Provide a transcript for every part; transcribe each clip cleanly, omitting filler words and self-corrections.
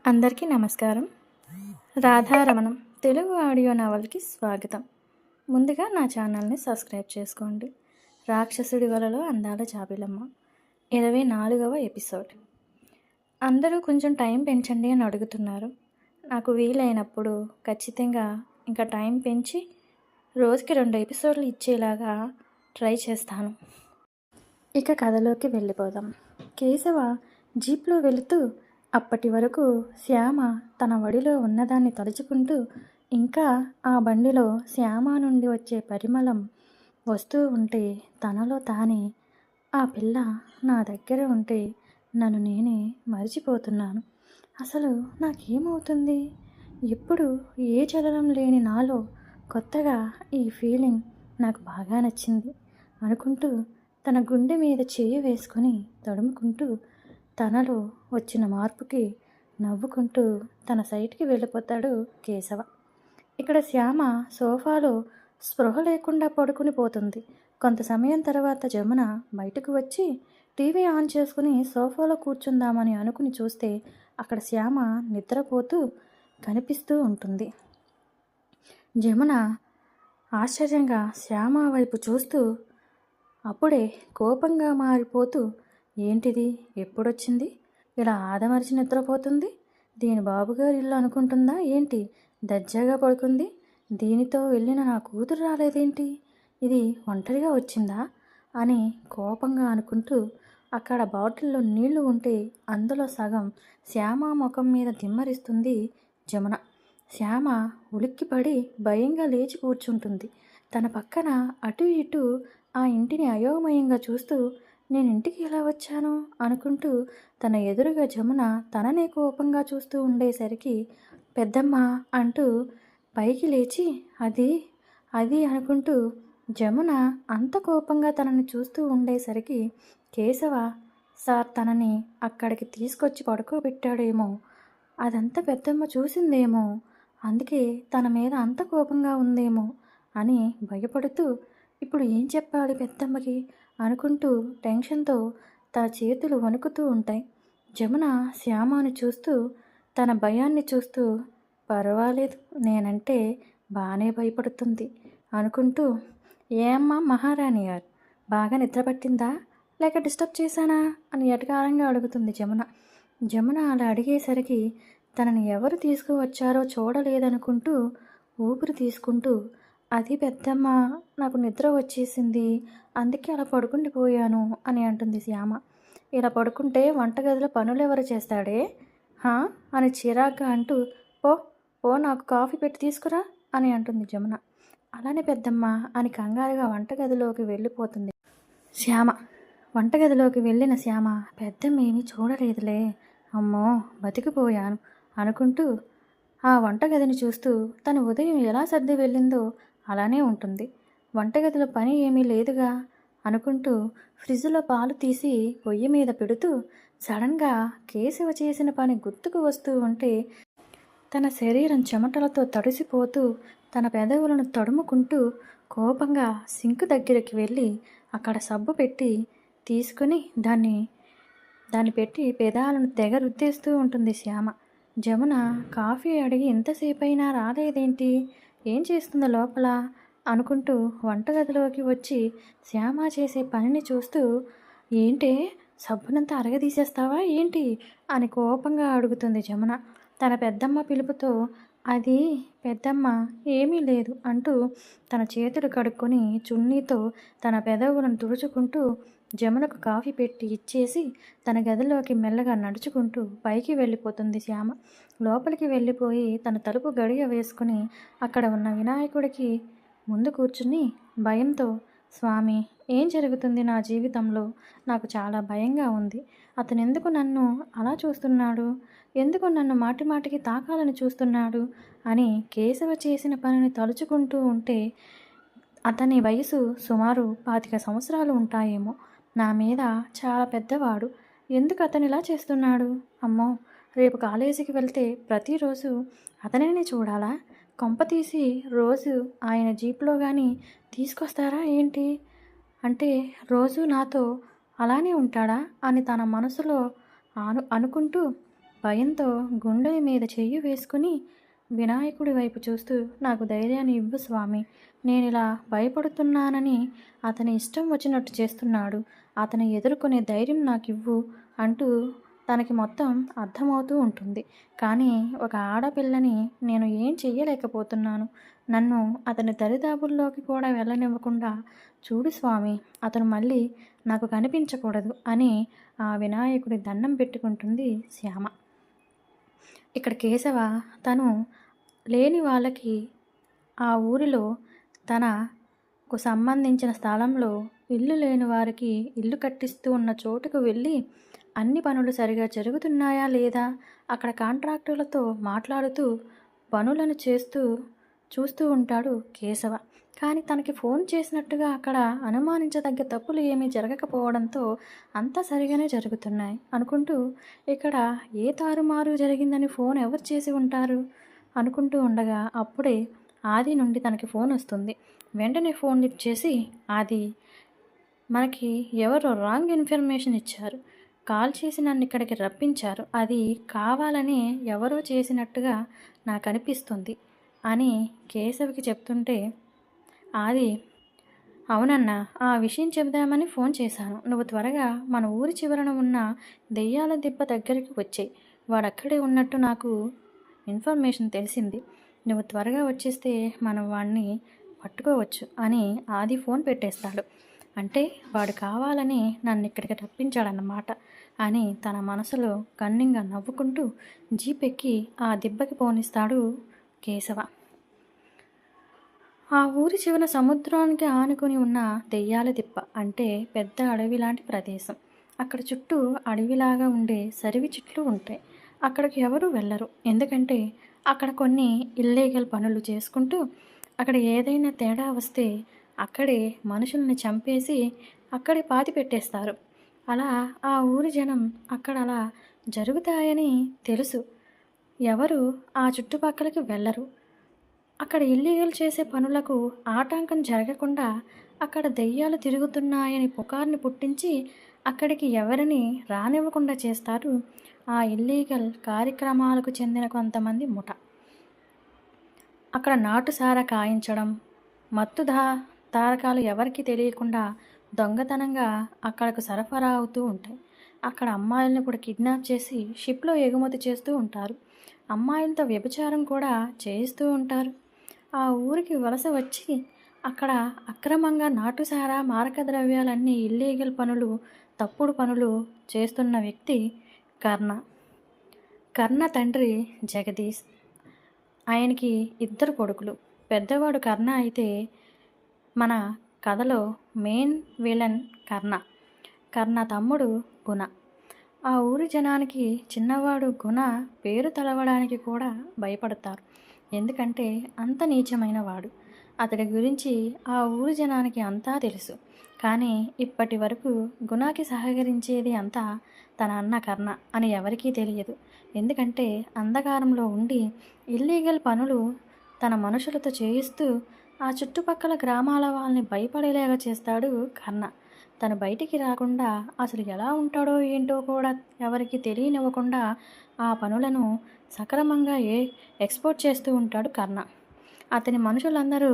అందరికీ నమస్కారం. రాధారమణం తెలుగు ఆడియో నవల్కి స్వాగతం. ముందుగా నా ఛానల్ని సబ్స్క్రైబ్ చేసుకోండి. రాక్షసుడి వలలో అందాల జాబిలమ్మ 24వ ఎపిసోడ్. అందరూ కొంచెం టైం పెంచండి అని అడుగుతున్నారు. నాకు వీలైనప్పుడు ఖచ్చితంగా ఇంకా టైం పెంచి రోజుకి 2 ఎపిసోడ్లు ఇచ్చేలాగా ట్రై చేస్తాను. ఇక కథలోకి వెళ్ళిపోదాం. కేశవ జీప్లో వెళుతూ అప్పటి వరకు శ్యామ తన ఒడిలో ఉన్నదాన్ని తలుచుకుంటూ ఇంకా ఆ బండిలో శ్యామ నుండి వచ్చే పరిమళం వస్తూ ఉంటే తనలో తానే ఆ పిల్ల నా దగ్గర ఉంటే నన్ను నేనే మరిచిపోతున్నాను. అసలు నాకేమవుతుంది? ఎప్పుడు ఏ చలనం లేని నాలో కొత్తగా ఈ ఫీలింగ్ నాకు బాగా నచ్చింది అనుకుంటూ తన గుండె మీద చేయి వేసుకొని తడుముకుంటూ తనలో వచ్చిన మార్పుకి నవ్వుకుంటూ తన సైట్కి వెళ్ళిపోతాడు కేశవ. ఇక్కడ శ్యామ సోఫాలో స్పృహ లేకుండా పడుకుని పోతుంది. కొంత సమయం తర్వాత జమున బయటకు వచ్చి టీవీ ఆన్ చేసుకుని సోఫాలో కూర్చుందామని అనుకుని చూస్తే అక్కడ శ్యామ నిద్రపోతూ కనిపిస్తూ ఉంటుంది. జమున ఆశ్చర్యంగా శ్యామ వైపు చూస్తూ అప్పుడే కోపంగా మారిపోతూ, ఏంటిది, ఎప్పుడొచ్చింది, ఇలా ఆదమరిచి నిద్రపోతుంది, దీని బాబుగారు ఇల్లు అనుకుంటుందా ఏంటి, దర్జాగా పడుకుంది, దీనితో వెళ్ళిన నా కూతురు రాలేదేంటి, ఇది ఒంటరిగా వచ్చిందా అని కోపంగా అనుకుంటూ అక్కడ బాటిల్లో నీళ్లు ఉంటే అందులో సగం శ్యామ ముఖం మీద దిమ్మరిస్తుంది జమున. శ్యామ ఉలిక్కిపడి భయంగా లేచి కూర్చుంటుంది. తన పక్కన అటు ఇటు ఆ ఇంటిని అయోమయంగా చూస్తూ నేను ఇంటికి ఎలా వచ్చాను అనుకుంటూ తన ఎదురుగా జమున తననే కోపంగా చూస్తూ ఉండేసరికి పెద్దమ్మ అంటూ పైకి లేచి అది అది అనుకుంటూ జమున అంత కోపంగా తనని చూస్తూ ఉండేసరికి కేశవ సార్ తనని అక్కడికి తీసుకొచ్చి పడుకోబెట్టాడేమో, అదంతా పెద్దమ్మ చూసిందేమో, అందుకే తన మీద అంత కోపంగా ఉందేమో అని భయపడుతూ ఇప్పుడు ఏం చెప్పాలి పెద్దమ్మకి అనుకుంటూ టెన్షన్తో తన చేతులు వణుకుతూ ఉంటాయి. జమున శ్యామని చూస్తూ తన భయాన్ని చూస్తూ పర్వాలేదు, నేనంటే బాగానే భయపడుతుంది అనుకుంటూ ఏ అమ్మ మహారాణి గారు, బాగా నిద్రపట్టిందా లేక డిస్టర్బ్ చేశానా అని ఎటకారంగా అడుగుతుంది జమున. జమున అలా అడిగేసరికి తనని ఎవరు తీసుకువచ్చారో చూడలేదనుకుంటూ ఊపిరి తీసుకుంటూ అది పెద్దమ్మ, నాకు నిద్ర వచ్చేసింది, అందుకే అలా పడుకుండిపోయాను అని అంటుంది శ్యామ. ఇలా పడుకుంటే వంటగదిలో పనులు ఎవరు చేస్తాడే హా అని చిరాగ్గా అంటూ ఓ ఓ నాకు కాఫీ పెట్టి తీసుకురా అని అంటుంది జమున. అలానే పెద్దమ్మ అని కంగారుగా వంటగదిలోకి వెళ్ళిపోతుంది శ్యామ. వంటగదిలోకి వెళ్ళిన శ్యామ పెద్దమ్మ ఏమీ చూడలేదులే, అమ్మో బతికిపోయాను అనుకుంటూ ఆ వంటగదిని చూస్తూ తను ఉదయం ఎలా సర్ది వెళ్ళిందో అలానే ఉంటుంది. వంటగదిలో పని ఏమీ లేదుగా అనుకుంటూ ఫ్రిడ్జ్లో పాలు తీసి పొయ్యి మీద పెడుతూ సడన్గా కేశవ చేసిన పని గుర్తుకు వస్తూ ఉంటే తన శరీరం చెమటలతో తడిసిపోతూ తన పెదవులను తడుముకుంటూ కోపంగా సింక్ దగ్గరికి వెళ్ళి అక్కడ సబ్బు పెట్టి తీసుకుని దాన్ని పెట్టి పెదాలను తెగ రుద్దేస్తూ ఉంటుంది శ్యామ. జమున కాఫీ అడిగి ఎంతసేపైనా రాలేదేంటి, ఏం చేస్తుందో లోపల అనుకుంటూ వంటగదిలోకి వచ్చి శ్యామ చేసే పనిని చూస్తూ ఏంటే సబ్బునంతా అరగదీసేస్తావా ఏంటి అని కోపంగా అడుగుతుంది జమున. తన పెద్దమ్మ పిలుపుతో అది పెద్దమ్మ ఏమీ లేదు అంటూ తన చేతులు కడుక్కొని చున్నీతో తన పెదవులను తుడుచుకుంటూ జమునకు కాఫీ పెట్టి ఇచ్చేసి తన గదిలోకి మెల్లగా నడుచుకుంటూ పైకి వెళ్ళిపోతుంది శ్యామ. లోపలికి వెళ్ళిపోయి తన తలుపు గడియ వేసుకుని అక్కడ ఉన్న వినాయకుడికి ముందు కూర్చుని భయంతో స్వామి, ఏం జరుగుతుంది నా జీవితంలో, నాకు చాలా భయంగా ఉంది, అతను ఎందుకు నన్ను అలా చూస్తున్నాడు, ఎందుకు నన్ను మాటి మాటికి తాకాలని చూస్తున్నాడు అని కేశవ చేసిన పనిని తలుచుకుంటూ ఉంటే అతని వయసు సుమారు 25 సంవత్సరాలు ఉంటాయేమో, నా మీద చాలా పెద్దవాడు, ఎందుకు అతను ఇలా చేస్తున్నాడు, అమ్మో రేపు కాలేజీకి వెళ్తే ప్రతిరోజు అతనినే చూడాలా, కొంపతీసి రోజు ఆయన జీప్లో కానీ తీసుకొస్తారా ఏంటి, అంటే రోజు నాతో అలానే ఉంటాడా అని తన మనసులో అనుకుంటూ భయంతో గుండె మీద చెయ్యి వేసుకుని వినాయకుడి వైపు చూస్తూ, నాకు ధైర్యాన్ని ఇవ్వు స్వామి, నేనిలా భయపడుతున్నానని అతని ఇష్టం వచ్చినట్టు చేస్తున్నాడు, అతని ఎదుర్కొనే ధైర్యం నాకివ్వు అంటూ తనకి మొత్తం అర్థమవుతూ ఉంటుంది. కానీ ఒక ఆడపిల్లని నేను ఏం చెయ్యలేకపోతున్నాను, నన్ను అతని దరిదాపుల్లోకి కూడా వెళ్ళనివ్వకుండా చూడు స్వామి, అతను మళ్ళీ నాకు కనిపించకూడదు అని ఆ వినాయకుడి దండం పెట్టుకుంటుంది శ్యామ. ఇక్కడ కేశవ తను లేని వాళ్ళకి ఆ ఊరిలో తనకు సంబంధించిన స్థలంలో ఇల్లు లేని వారికి ఇల్లు కట్టిస్తూ ఉన్న చోటుకు వెళ్ళి అన్ని పనులు సరిగా జరుగుతున్నాయా లేదా అక్కడ కాంట్రాక్టర్లతో మాట్లాడుతూ పనులను చూస్తూ ఉంటాడు కేశవ. కానీ తనకి ఫోన్ చేసినట్టుగా అక్కడ అనుమానించదగ్గ తప్పులు ఏమీ జరగకపోవడంతో అంతా సరిగానే జరుగుతున్నాయి అనుకుంటూ, ఇక్కడ ఏ తారుమారు జరిగిందని ఫోన్ ఎవరు చేసి ఉంటారు అనుకుంటూ ఉండగా అప్పుడే ఆది నుండి తనకి ఫోన్ వస్తుంది. వెంటనే ఫోన్ లిఫ్ట్ చేసి, ఆది, మనకి ఎవరో రాంగ్ ఇన్ఫర్మేషన్ ఇచ్చారు, కాల్ చేసి నన్ను ఇక్కడికి రప్పించారు, అది కావాలని ఎవరో చేసినట్టుగా నాకు అనిపిస్తుంది అని కేశవ్కి చెప్తుంటే, ఆది, అవునన్నా, ఆ విషయం చెబుదామని ఫోన్ చేశాను, నువ్వు త్వరగా మన ఊరి చివరన ఉన్న దెయ్యాల దిబ్బ దగ్గరికి వచ్చేయి, వాడక్కడే ఉన్నట్టు నాకు ఇన్ఫర్మేషన్ తెలిసింది, నువ్వు త్వరగా వచ్చేస్తే మనం వాడిని పట్టుకోవచ్చు అని ఆది ఫోన్ పెట్టేస్తాడు. అంటే వాడు కావాలని నన్ను ఇక్కడికి రప్పించాడన్నమాట అని తన మనసులో కన్నింగా నవ్వుకుంటూ జీప్ ఎక్కి ఆ దిబ్బకి పోనిస్తాడు కేశవ. ఆ ఊరి చివర సముద్రానికి ఆనుకుని ఉన్న దెయ్యాల దిబ్బ అంటే పెద్ద అడవి లాంటి ప్రదేశం. అక్కడ చుట్టూ అడవిలాగా ఉండే సరివి చెట్లు ఉంటాయి. అక్కడికి ఎవరు వెళ్ళరు, ఎందుకంటే అక్కడ కొన్ని ఇల్లీగల్ పనులు చేసుకుంటూ అక్కడ ఏదైనా తేడా వస్తే అక్కడే మనుషుల్ని చంపేసి అక్కడే పాతి పెట్టేస్తారు. అలా ఆ ఊరి జనం అక్కడ అలా జరుగుతాయని తెలుసు, ఎవరు ఆ చుట్టుపక్కలకి వెళ్ళరు. అక్కడ ఇల్లీగల్ చేసే పనులకు ఆటంకం జరగకుండా అక్కడ దెయ్యాలు తిరుగుతున్నాయని పుకార్ని పుట్టించి అక్కడికి ఎవరిని రానివ్వకుండా చేస్తారు ఆ ఇల్లీగల్ కార్యక్రమాలకు చెందిన కొంతమంది ముఠ. అక్కడ నాటుసారా కాయించడం, తారకాలు ఎవరికి తెలియకుండా దొంగతనంగా అక్కడకు సరఫరా అవుతూ ఉంటాయి. అక్కడ అమ్మాయిలను కూడా కిడ్నాప్ చేసి షిప్లో ఎగుమతి చేస్తూ ఉంటారు. అమ్మాయిలతో వ్యభిచారం కూడా చేయిస్తూ ఉంటారు. ఆ ఊరికి వలస వచ్చి అక్కడ అక్రమంగా నాటుసారా, మారక ద్రవ్యాలన్నీ ఇల్లీగల్ పనులు, తప్పుడు పనులు చేస్తున్న వ్యక్తి కర్ణ. కర్ణ తండ్రి జగదీష్. ఆయనకి 2 కొడుకులు. పెద్దవాడు కర్ణ అయితే మన కథలో మెయిన్ విలన్ కర్ణ. కర్ణ తమ్ముడు గుణ. ఆ ఊరి జనానికి చిన్నవాడు గుణ పేరు తలవడానికి కూడా భయపడతారు, ఎందుకంటే అంత నీచమైన వాడు. అతడి గురించి ఆ ఊరి జనానికి అంతా తెలుసు. కానీ ఇప్పటి వరకు గుణాకి సహకరించేది అంతా తన అన్న కర్ణ అని ఎవరికీ తెలియదు. ఎందుకంటే అంధకారంలో ఉండి ఇల్లీగల్ పనులు తన మనుషులతో చేయిస్తూ ఆ చుట్టుపక్కల గ్రామాల వాళ్ళని భయపడేలాగా చేస్తాడు కర్ణ. తను బయటికి రాకుండా అసలు ఎలా ఉంటాడో ఏంటో కూడా ఎవరికి తెలియనివ్వకుండా ఆ పనులను సక్రమంగా ఎక్స్పోర్ట్ చేస్తూ ఉంటాడు కర్ణ. అతని మనుషులందరూ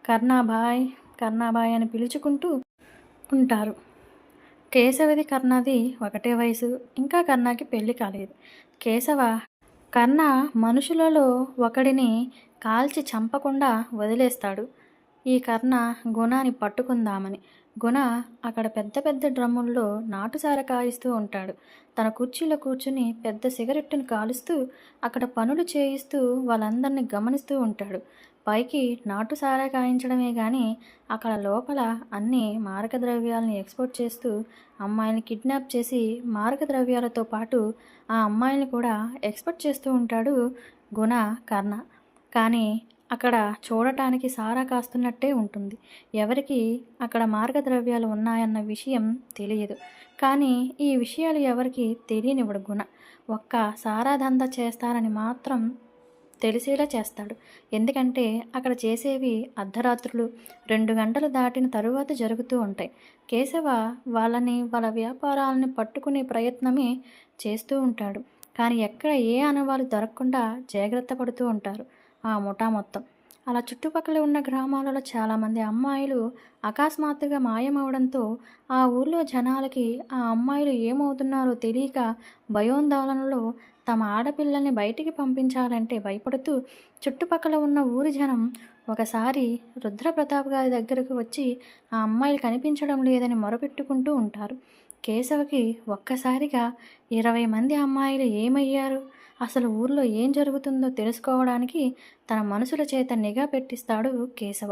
కర్ణాబాయ్ కర్ణాబాయ్ అని పిలుచుకుంటూ ఉంటారు. కేశవది కర్ణది ఒకటే వయసు, ఇంకా కర్ణకి పెళ్లి కాలేదు. కేశవ కర్ణ మనుషులలో ఒకడిని కాల్చి చంపకుండా వదిలేస్తాడు ఈ కర్ణ గుణాన్ని పట్టుకుందామని. గుణ అక్కడ పెద్ద పెద్ద డ్రమ్ముల్లో నాటుసార కాయిస్తూ ఉంటాడు. తన కుర్చీలో కూర్చుని పెద్ద సిగరెట్టును కాలుస్తూ అక్కడ పనులు చేయిస్తూ వాళ్ళందరినీ గమనిస్తూ ఉంటాడు. పైకి నాటుసారా కాయించడమే కానీ అక్కడ లోపల అన్ని మారక ద్రవ్యాలని ఎక్స్పోర్ట్ చేస్తూ అమ్మాయిని కిడ్నాప్ చేసి మారక ద్రవ్యాలతో పాటు ఆ అమ్మాయిని కూడా ఎక్స్పోర్ట్ చేస్తూ ఉంటాడు గుణ కర్ణ. కానీ అక్కడ చూడటానికి సారా కాస్తున్నట్టే ఉంటుంది. ఎవరికి అక్కడ మార్గద్రవ్యాలు ఉన్నాయన్న విషయం తెలియదు. కానీ ఈ విషయాలు ఎవరికి తెలియనివ్వడు గుణ. ఒక్క సారా దందా చేస్తారని మాత్రం తెలిసేలా చేస్తాడు. ఎందుకంటే అక్కడ చేసేవి అర్ధరాత్రులు 2 గంటలు దాటిన తరువాత జరుగుతూ ఉంటాయి. కేశవ వాళ్ళ వ్యాపారాలని పట్టుకునే ప్రయత్నమే చేస్తూ ఉంటాడు. కానీ ఎక్కడ ఏ ఆనవాళ్ళు దొరకకుండా జాగ్రత్త పడుతూ ఉంటారు ఆ ముఠా మొత్తం. అలా చుట్టుపక్కల ఉన్న గ్రామాలలో చాలామంది అమ్మాయిలు అకస్మాత్తుగా మాయమవడంతో ఆ ఊర్లో జనాలకి ఆ అమ్మాయిలు ఏమవుతున్నారో తెలియక భయోందోళనలో తమ ఆడపిల్లల్ని బయటికి పంపించాలంటే భయపడుతూ చుట్టుపక్కల ఉన్న ఊరి జనం ఒకసారి రుద్రప్రతాప్ గారి దగ్గరకు వచ్చి ఆ అమ్మాయిలు కనిపించడం లేదని మొరపెట్టుకుంటూ ఉంటారు. కేశవకి ఒక్కసారిగా 20 మంది అమ్మాయిలు ఏమయ్యారు, అసలు ఊర్లో ఏం జరుగుతుందో తెలుసుకోవడానికి తన మనుషుల చేత నిఘా పెట్టిస్తాడు కేశవ.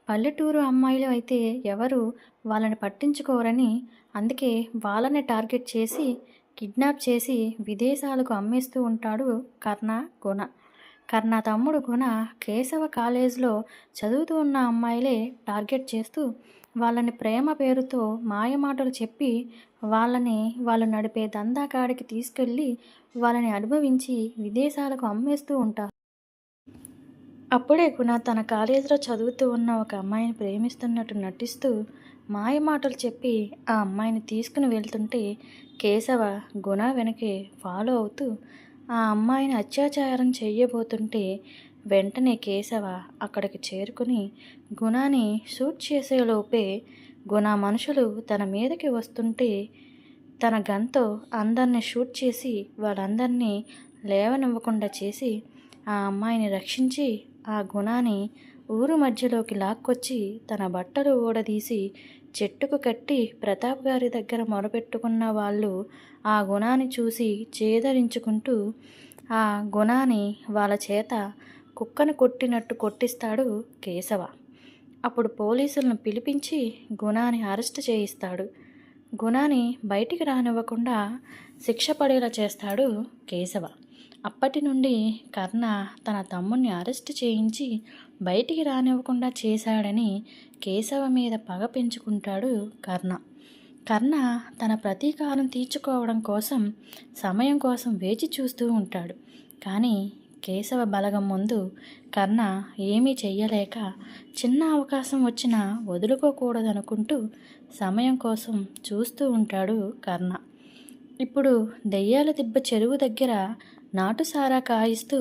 పల్లెటూరు అమ్మాయిలు అయితే ఎవరు వాళ్ళని పట్టించుకోరని, అందుకే వాళ్ళని టార్గెట్ చేసి కిడ్నాప్ చేసి విదేశాలకు అమ్మేస్తూ ఉంటాడు కర్ణ, గుణ. కర్ణ తమ్ముడు గుణ కేశవ కాలేజీలో చదువుతూ ఉన్న అమ్మాయిలే టార్గెట్ చేస్తూ వాళ్ళని ప్రేమ పేరుతో మాయమాటలు చెప్పి వాళ్ళు నడిపే దందా కాడికి తీసుకెళ్ళి వాళ్ళని అనుభవించి విదేశాలకు అమ్మేస్తూ ఉంటారు. అప్పుడే గుణ తన కాలేజీలో చదువుతూ ఉన్న ఒక అమ్మాయిని ప్రేమిస్తున్నట్టు నటిస్తూ మాయమాటలు చెప్పి ఆ అమ్మాయిని తీసుకుని వెళ్తుంటే కేశవ గుణ వెనకే ఫాలో అవుతూ ఆ అమ్మాయిని అత్యాచారం చెయ్యబోతుంటే వెంటనే కేశవ అక్కడికి చేరుకుని గుణాని షూట్ చేసేలోపే గుణ మనుషులు తన మీదకి వస్తుంటే తన గన్తో అందరినీ షూట్ చేసి వాళ్ళందరినీ లేవనివ్వకుండా చేసి ఆ అమ్మాయిని రక్షించి ఆ గుణాన్ని ఊరు మధ్యలోకి లాక్కొచ్చి తన బట్టలు ఊడదీసి చెట్టుకు కట్టి ప్రతాప్ గారి దగ్గర మొరపెట్టుకున్న వాళ్ళు ఆ గుణాన్ని చూసి చేదరించుకుంటూ ఆ గుణాన్ని వాళ్ళ చేత కుక్కను కొట్టినట్టు కొట్టిస్తాడు కేశవ. అప్పుడు పోలీసులను పిలిపించి గుణాన్ని అరెస్ట్ చేయిస్తాడు. గుణాన్ని బయటికి రానివ్వకుండా శిక్ష పడేలా చేస్తాడు కేశవ. అప్పటి నుండి కర్ణ తన తమ్ముణ్ణి అరెస్ట్ చేయించి బయటికి రానివ్వకుండా చేశాడని కేశవ మీద పగ పెంచుకుంటాడు కర్ణ. కర్ణ తన ప్రతీకారం తీర్చుకోవడం కోసం సమయం కోసం వేచి చూస్తూ ఉంటాడు. కానీ కేశవ బలగం ముందు కర్ణ ఏమీ చెయ్యలేక చిన్న అవకాశం వచ్చినా వదులుకోకూడదనుకుంటూ సమయం కోసం చూస్తూ ఉంటాడు కర్ణ. ఇప్పుడు దెయ్యాల దిబ్బ చెరువు దగ్గర నాటుసారా కాయిస్తూ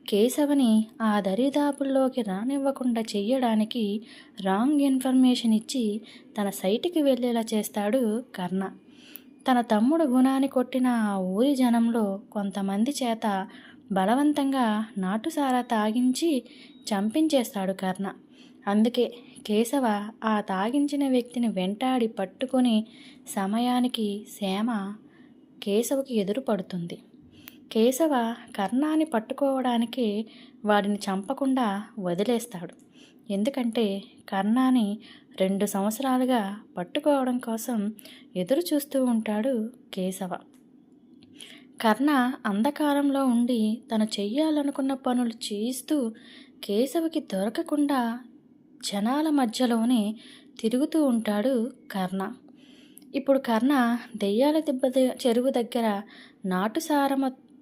కేశవని ఆ దరిదాపుల్లోకి రానివ్వకుండా చెయ్యడానికి రాంగ్ ఇన్ఫర్మేషన్ ఇచ్చి తన సైట్కి వెళ్ళేలా చేస్తాడు కర్ణ. తన తమ్ముడు గుణాన్ని కొట్టిన ఆ ఊరి జనంలో కొంతమంది చేత బలవంతంగా నాటుసారా తాగించి చంపించేస్తాడు కర్ణ. అందుకే కేశవ ఆ తాగించిన వ్యక్తిని వెంటాడి పట్టుకొని సమయానికి శ్యామ కేశవకి ఎదురు పడుతుంది. కేశవ కర్ణాన్ని పట్టుకోవడానికి వాడిని చంపకుండా వదిలేస్తాడు. ఎందుకంటే కర్ణాని 2 సంవత్సరాలుగా పట్టుకోవడం కోసం ఎదురు చూస్తూ ఉంటాడు కేశవ. కర్ణ అంధకారంలో ఉండి తను చెయ్యాలనుకున్న పనులు చేయిస్తూ కేశవకి దొరకకుండా జనాల మధ్యలోనే తిరుగుతూ ఉంటాడు కర్ణ. ఇప్పుడు కర్ణ దెయ్యాల దిబ్బ చెరువు దగ్గర నాటుసార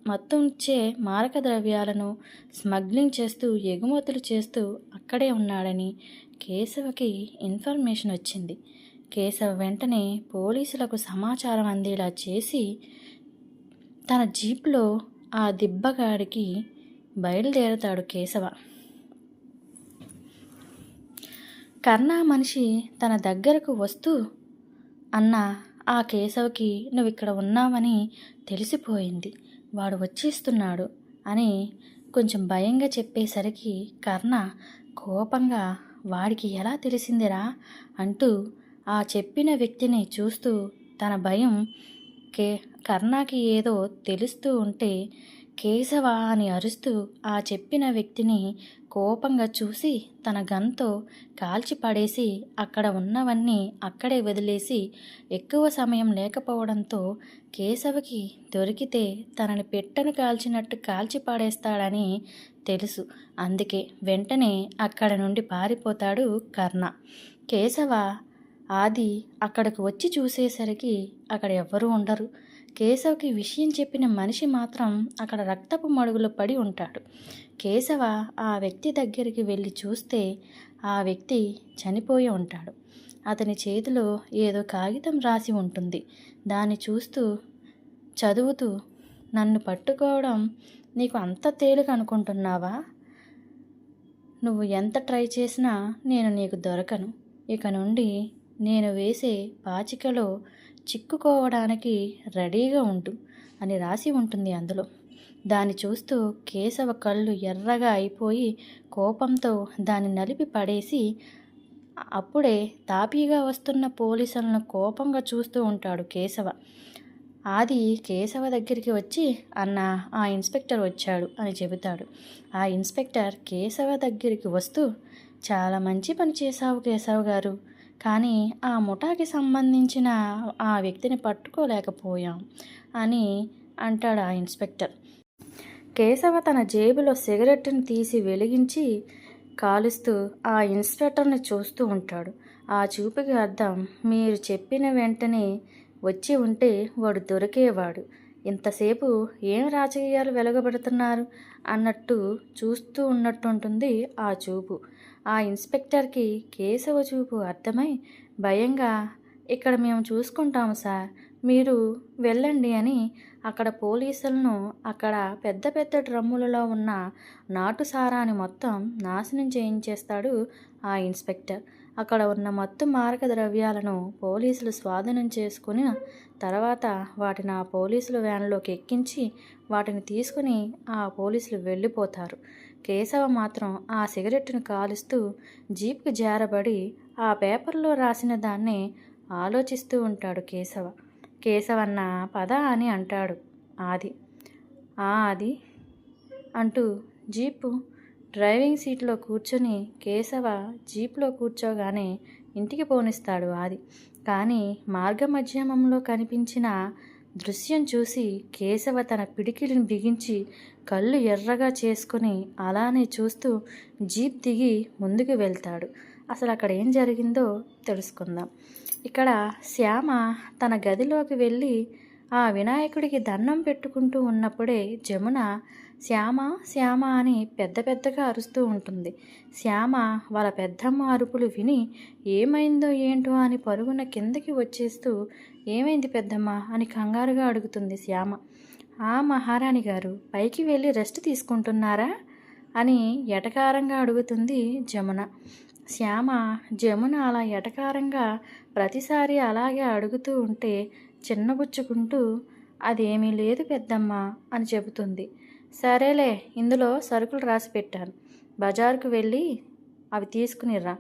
మత్తుంచే మారక ద్రవ్యాలను స్మగ్లింగ్ చేస్తూ ఎగుమతులు చేస్తూ అక్కడే ఉన్నాడని కేశవకి ఇన్ఫర్మేషన్ వచ్చింది. కేశవ వెంటనే పోలీసులకు సమాచారం అందేలా చేసి తన జీప్లో ఆ దిబ్బగాడికి బయలుదేరతాడు కేశవ. కర్ణ మనిషి తన దగ్గరకు వస్తూ అన్న ఆ కేశవకి నువ్వు ఇక్కడ ఉన్నావని తెలిసిపోయింది, వాడు వచ్చేస్తున్నాడు అని కొంచెం భయంగా చెప్పేసరికి కర్ణ కోపంగా వాడికి ఎలా తెలిసిందిరా అంటూ ఆ చెప్పిన వ్యక్తిని చూస్తూ తన భయం కర్ణకి ఏదో తెలుస్తూ ఉంటే కేశవ అని అరుస్తూ ఆ చెప్పిన వ్యక్తిని కోపంగా చూసి తన గన్తో కాల్చి పడేసి అక్కడ ఉన్నవన్నీ అక్కడే వదిలేసి ఎక్కువ సమయం లేకపోవడంతో కేశవకి దొరికితే తనని పెట్టను కాల్చినట్టు కాల్చి పడేస్తాడని తెలుసు. అందుకే వెంటనే అక్కడ నుండి పారిపోతాడు కర్ణ. కేశవ ఆది అక్కడికి వచ్చి చూసేసరికి అక్కడ ఎవ్వరూ ఉండరు. కేశవకి విషయం చెప్పిన మనిషి మాత్రం అక్కడ రక్తపు మడుగులో పడి ఉంటాడు. కేశవ ఆ వ్యక్తి దగ్గరికి వెళ్ళి చూస్తే ఆ వ్యక్తి చనిపోయి ఉంటాడు. అతని చేతిలో ఏదో కాగితం రాసి ఉంటుంది. దాన్ని చూస్తూ చదువుతూ నన్ను పట్టుకోవడం నీకు అంత తేలిక అనుకుంటున్నావా? నువ్వు ఎంత ట్రై చేసినా నేను నీకు దొరకను. ఇక నుండి నేను వేసే పాచికలో చిక్కుకోవడానికి రెడీగా ఉండు అని రాసి ఉంటుంది అందులో. దాన్ని చూస్తూ కేశవ కళ్ళు ఎర్రగా అయిపోయి కోపంతో దాన్ని నలిపి పడేసి అప్పుడే తాపీగా వస్తున్న పోలీసులను కోపంగా చూస్తూ ఉంటాడు కేశవ. ఆది కేశవ దగ్గరికి వచ్చి, అన్న, ఆ ఇన్స్పెక్టర్ వచ్చాడు అని చెబుతాడు. ఆ ఇన్స్పెక్టర్ కేశవ దగ్గరికి వస్తూ, చాలా మంచి పని చేశావు కేశవ్ గారు, కానీ ఆ ముఠాకి సంబంధించిన ఆ వ్యక్తిని పట్టుకోలేకపోయాం అని అంటాడు ఆ ఇన్స్పెక్టర్. కేశవ తన జేబులో సిగరెట్ని తీసి వెలిగించి కాలుస్తూ ఆ ఇన్స్పెక్టర్ని చూస్తూ ఉంటాడు. ఆ చూపుకి అర్థం, మీరు చెప్పిన వెంటనే వచ్చి ఉంటే వాడు దొరికేవాడు. ఇంతసేపు ఏం రాజకీయాలు వెలగబెడుతున్నారు అన్నట్టు చూస్తూ ఉన్నట్టుంటుంది ఆ చూపు. ఆ ఇన్స్పెక్టర్కి కేశవ చూపు అర్థమై భయంగా, ఇక్కడ మేము చూసుకుంటాము సార్, మీరు వెళ్ళండి అని అక్కడ పోలీసులను అక్కడ పెద్ద పెద్ద డ్రమ్ములలో ఉన్న నాటు సారాన్ని మొత్తం నాశనం చేయించేస్తాడు ఆ ఇన్స్పెక్టర్. అక్కడ ఉన్న మొత్తం మారక ద్రవ్యాలను పోలీసులు స్వాధీనం చేసుకుని తర్వాత వాటిని ఆ పోలీసుల వ్యాన్లోకి ఎక్కించి వాటిని తీసుకుని ఆ పోలీసులు వెళ్ళిపోతారు. కేశవ మాత్రం ఆ సిగరెట్ను కాలుస్తూ జీప్కి జారబడి ఆ పేపర్లో రాసిన దాన్ని ఆలోచిస్తూ ఉంటాడు కేశవ. కేశవన్న, పద అని అంటాడు ఆది. ఆది అంటూ జీపు డ్రైవింగ్ సీట్లో కూర్చొని కేశవ జీప్లో కూర్చోగానే ఇంటికి పోనిస్తాడు ఆది. కానీ మార్గమధ్యమంలో కనిపించిన దృశ్యం చూసి కేశవ తన పిడికిలిని బిగించి కళ్ళు ఎర్రగా చేసుకుని అలానే చూస్తూ జీప్ దిగి ముందుకు వెళ్తాడు. అసలు అక్కడ ఏం జరిగిందో తెలుసుకుందాం. ఇక్కడ శ్యామ తన గదిలోకి వెళ్ళి ఆ వినాయకుడికి దండం పెట్టుకుంటూ ఉన్నప్పుడే జమున శ్యామ శ్యామ అని పెద్ద పెద్దగా అరుస్తూ ఉంటుంది. శ్యామ వాళ్ళ పెద్దమ్మ అరుపులు విని ఏమైందో ఏంటో అని పరుగున కిందకి వచ్చేస్తూ, ఏమైంది పెద్దమ్మ అని కంగారుగా అడుగుతుంది శ్యామ. ఆ మహారాణి గారు పైకి వెళ్ళి రెస్ట్ తీసుకుంటున్నారా అని ఎటకారంగా అడుగుతుంది జమున. శ్యామ జమున అలా ఎటకారంగా ప్రతిసారి అలాగే అడుగుతూ ఉంటే చిన్నబుచ్చుకుంటూ, అదేమీ లేదు పెద్దమ్మ అని చెబుతుంది. సరేలే, ఇందులో సరుకులు రాసి పెట్టాను, బజారుకు వెళ్ళి అవి తీసుకునిరా,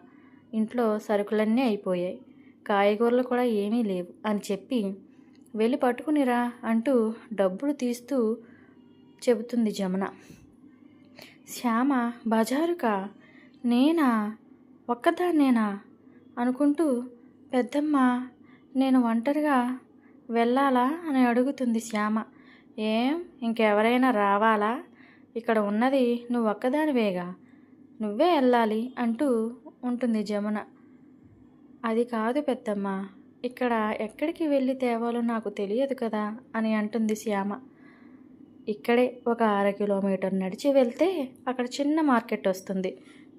ఇంట్లో సరుకులన్నీ అయిపోయాయి, కాయగూరలు కూడా ఏమీ లేవు అని చెప్పి వెళ్ళి పట్టుకునిరా అంటూ డబ్బులు తీస్తూ చెబుతుంది జమున. శ్యామ, బజారుకా? నేనా? ఒక్కదాన్నేనా అనుకుంటూ, పెద్దమ్మ నేను ఒంటరిగా వెళ్ళాలా అని అడుగుతుంది శ్యామ. ఏం, ఇంకెవరైనా రావాలా? ఇక్కడ ఉన్నది నువ్వు ఒక్కదానివేగా, నువ్వే వెళ్ళాలి అంటూ ఉంటుంది జమున. అది కాదు పెద్దమ్మ, ఇక్కడ ఎక్కడికి వెళ్ళి తేవాలో నాకు తెలియదు కదా అని అంటుంది శ్యామ. ఇక్కడే ఒక 1/2 కిలోమీటర్ నడిచి వెళ్తే అక్కడ చిన్న మార్కెట్ వస్తుంది,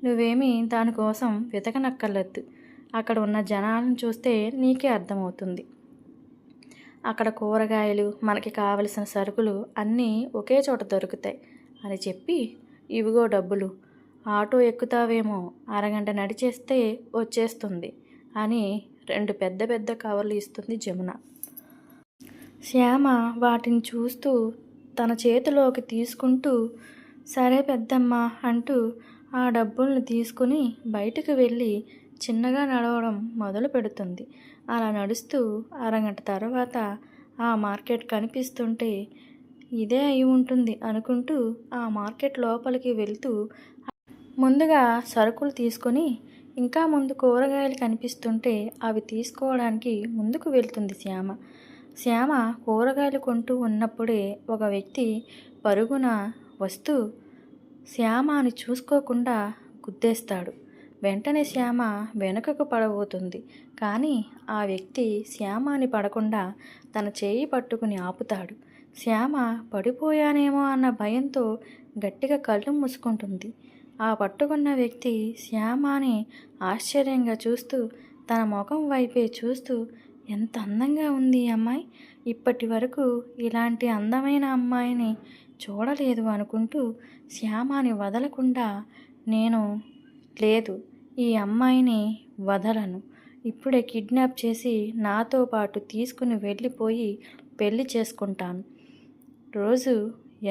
నువ్వేమీ దానికోసం వెతకనక్కర్లేదు, అక్కడ ఉన్న జనాలను చూస్తే నీకే అర్థమవుతుంది. అక్కడ కూరగాయలు, మనకి కావలసిన సరుకులు అన్నీ ఒకే చోట దొరుకుతాయి అని చెప్పి, ఇవిగో డబ్బులు, ఆటో ఎక్కుతావేమో, అరగంట నడిచేస్తే వచ్చేస్తుంది అని 2 పెద్ద పెద్ద కవర్లు ఇస్తుంది జమున. శ్యామ వాటిని చూస్తూ తన చేతిలోకి తీసుకుంటూ, సరే పెద్దమ్మ అంటూ ఆ డబ్బుల్ని తీసుకుని బయటకు వెళ్ళి చిన్నగా నడవడం మొదలు పెడుతుంది. అలా నడుస్తూ అరగంట తర్వాత ఆ మార్కెట్ కనిపిస్తుంటే ఇదే అయి ఉంటుంది అనుకుంటూ ఆ మార్కెట్ లోపలికి వెళ్తూ ముందుగా సరుకులు తీసుకొని ఇంకా ముందు కూరగాయలు కనిపిస్తుంటే అవి తీసుకోవడానికి ముందుకు వెళ్తుంది శ్యామ. శ్యామ కూరగాయలు కొంటూ ఉన్నప్పుడే ఒక వ్యక్తి పరుగున వస్తూ శ్యామని చూసుకోకుండా గుద్దేస్తాడు. వెంటనే శ్యామ వెనుకకు పడబోతుంది. కానీ ఆ వ్యక్తి శ్యామని పడకుండా తన చేయి పట్టుకుని ఆపుతాడు. శ్యామ పడిపోయానేమో అన్న భయంతో గట్టిగా కళ్ళు మూసుకుంటుంది. ఆ పట్టుకున్న వ్యక్తి శ్యామని ఆశ్చర్యంగా చూస్తూ తన ముఖం వైపే చూస్తూ, ఎంత అందంగా ఉంది ఈ అమ్మాయి, ఇప్పటి వరకు ఇలాంటి అందమైన అమ్మాయిని చూడలేదు అనుకుంటూ శ్యామని వదలకుండా నేను లేదు ఈ అమ్మాయిని వదలను, ఇప్పుడే కిడ్నాప్ చేసి నాతో పాటు తీసుకుని వెళ్ళిపోయి పెళ్లి చేసుకుంటాను, రోజు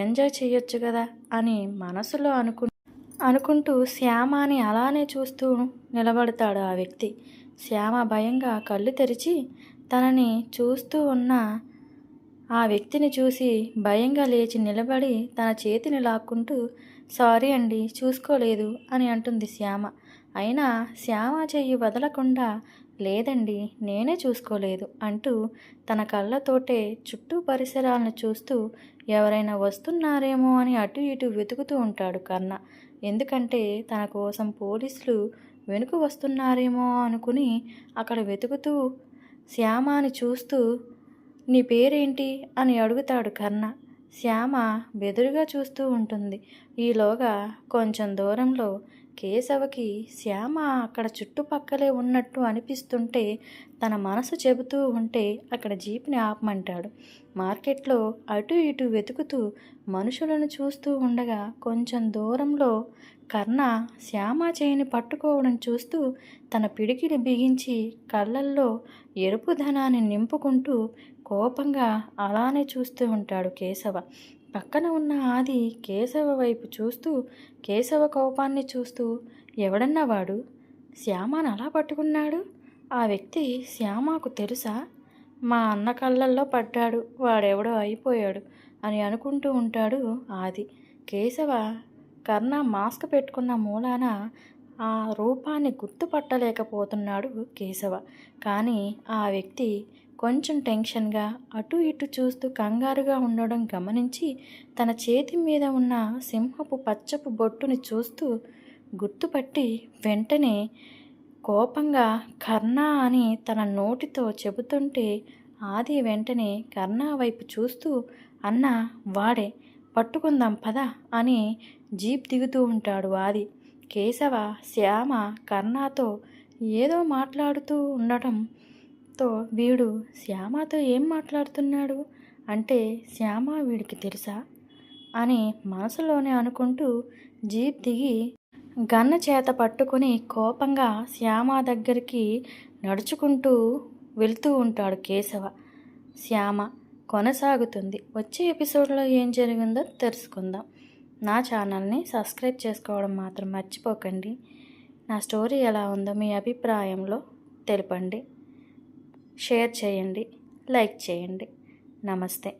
ఎంజాయ్ చేయొచ్చు కదా అని మనసులో అనుకుంటూ శ్యామని అలానే చూస్తూ నిలబడతాడు ఆ వ్యక్తి. శ్యామ భయంగా కళ్ళు తెరిచి తనని చూస్తూ ఉన్న ఆ వ్యక్తిని చూసి భయంగా లేచి నిలబడి తన చేతిని లాక్కుంటూ సారీ అండి చూసుకోలేదు అని అంటుంది శ్యామ. అయినా శ్యామ చెయ్యి వదలకుండా లేదండి నేనే చూసుకోలేదు అంటూ తన కళ్ళతోటే చుట్టూ పరిసరాలను చూస్తూ ఎవరైనా వస్తున్నారేమో అని అటు ఇటు వెతుకుతూ ఉంటాడు కర్ణ. ఎందుకంటే తన కోసం పోలీసులు వెనుక వస్తున్నారేమో అనుకుని అక్కడ వెతుకుతూ శ్యామని చూస్తూ నీ పేరేంటి అని అడుగుతాడు కర్ణ. శ్యామ బెదురుగా చూస్తూ ఉంటుంది. ఈలోగా కొంచెం దూరంలో కేశవకి శ్యామ అక్కడ చుట్టుపక్కలే ఉన్నట్టు అనిపిస్తుంటే తన మనసు చెబుతూ ఉంటే అక్కడ జీప్ని ఆపమంటాడు. మార్కెట్లో అటు ఇటు వెతుకుతూ మనుషులను చూస్తూ ఉండగా కొంచెం దూరంలో కర్ణ శ్యామ చేయిని పట్టుకోవడం చూస్తూ తన పిడికిని బిగించి కళ్ళల్లో ఎరుపుధనాన్ని నింపుకుంటూ కోపంగా అలానే చూస్తూ ఉంటాడు కేశవ. పక్కన ఉన్న ఆది కేశవ వైపు చూస్తూ కేశవ కోపాన్ని చూస్తూ ఎవడన్నా వాడు శ్యామను అలా పట్టుకున్నాడు, ఆ వ్యక్తి శ్యామకు తెలుసా, మా అన్న కళ్ళల్లో పడ్డాడు, వాడెవడో అయిపోయాడు అని అనుకుంటూ ఉంటాడు ఆది. కేశవ కర్ణ మాస్క్ పెట్టుకున్న మూలాన ఆ రూపాన్ని గుర్తుపట్టలేకపోతున్నాడు కేశవ. కానీ ఆ వ్యక్తి కొంచెం టెన్షన్గా అటు ఇటు చూస్తూ కంగారుగా ఉండడం గమనించి తన చేతి మీద ఉన్న సింహపు పచ్చపు బొట్టుని చూస్తూ గుర్తుపట్టి వెంటనే కోపంగా కర్ణ అని తన నోటితో చెబుతుంటే ఆది వెంటనే కర్ణ వైపు చూస్తూ అన్న వాడే పట్టుకుందాం పద అని జీప్ దిగుతూ ఉంటాడు ఆది. కేశవ శ్యామ కర్ణతో ఏదో మాట్లాడుతూ ఉండటంతో వీడు శ్యామతో ఏం మాట్లాడుతున్నాడు అంటే శ్యామ వీడికి తెలుసా అని మనసులోనే అనుకుంటూ జీప్ దిగి గన్న చేత పట్టుకుని కోపంగా శ్యామ దగ్గరికి నడుచుకుంటూ వెళ్తూ ఉంటాడు కేశవ. శ్యామ కొనసాగుతుంది. వచ్చే ఎపిసోడ్లో ఏం జరిగిందో తెలుసుకుందాం. నా ఛానల్ని సబ్స్క్రైబ్ చేసుకోవడం మాత్రం మర్చిపోకండి. నా స్టోరీ ఎలా ఉందో మీ అభిప్రాయంలో తెలపండి, షేర్ చేయండి, లైక్ చేయండి. నమస్తే.